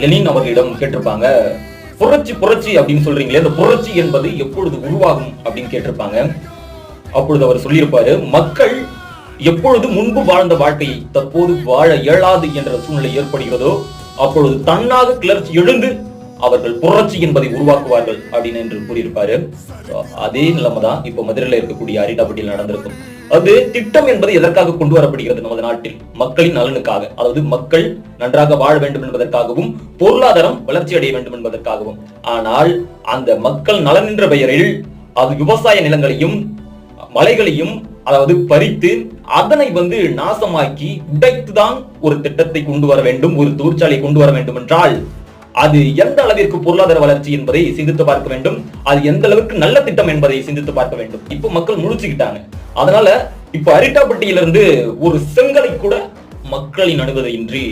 Lenin அவர்களிடம் கேட்டிருப்பாங்க, புரட்சி புரட்சி அப்படின்னு சொல்றீங்களே, இந்த புரட்சி என்பது எப்பொழுது உருவாகும் அப்படின்னு கேட்டிருப்பாங்க. அப்பொழுது அவர் சொல்லியிருப்பாரு, மக்கள் எப்பொழுது முன்பு வாழ்ந்த வாழ்க்கையை தற்போது வாழ இயலாது என்ற சூழ்நிலை ஏற்படுகிறதோ அப்பொழுது தன்னாக கிளர்ச்சி எழுந்து அவர்கள் புரட்சி என்பதை உருவாக்குவார்கள் அப்படின்னு என்று கூறியிருப்பாரு. அதே நிலைமை தான் இப்ப மதுரையில் இருக்கக்கூடிய அரிட்டாப்பட்டியில் நடந்திருக்கும். அது திட்டம் என்பது எதற்காக கொண்டு வரப்படுகிறது நமது நாட்டில்? மக்களின் நலனுக்காக. அதாவது மக்கள் நன்றாக வாழ வேண்டும் என்பதற்காகவும் பொருளாதாரம் வளர்ச்சி அடைய வேண்டும் என்பதற்காகவும். ஆனால் அந்த மக்கள் நலன் என்ற பெயரில் அது விவசாய நிலங்களையும் மலைகளையும் அதாவது பறித்து அதனை நாசமாக்கி உடைத்துதான் ஒரு திட்டத்தை கொண்டு வர வேண்டும், ஒரு தொழிற்சாலையை கொண்டு வர வேண்டும் என்றால் அது எந்த அளவிற்கு பொருளாதார வளர்ச்சி என்பதை சிந்தித்து பார்க்க வேண்டும். அது எந்த அளவுக்கு நல்ல திட்டம் என்பதை சிந்தித்து பார்க்க வேண்டும். இப்ப மக்கள் முழிச்சுக்கிட்டாங்க. அதனால இப்ப அரிட்டாப்பட்டியிலிருந்து ஒரு செங்கலை கூட மக்களின் அனுமதியின்றி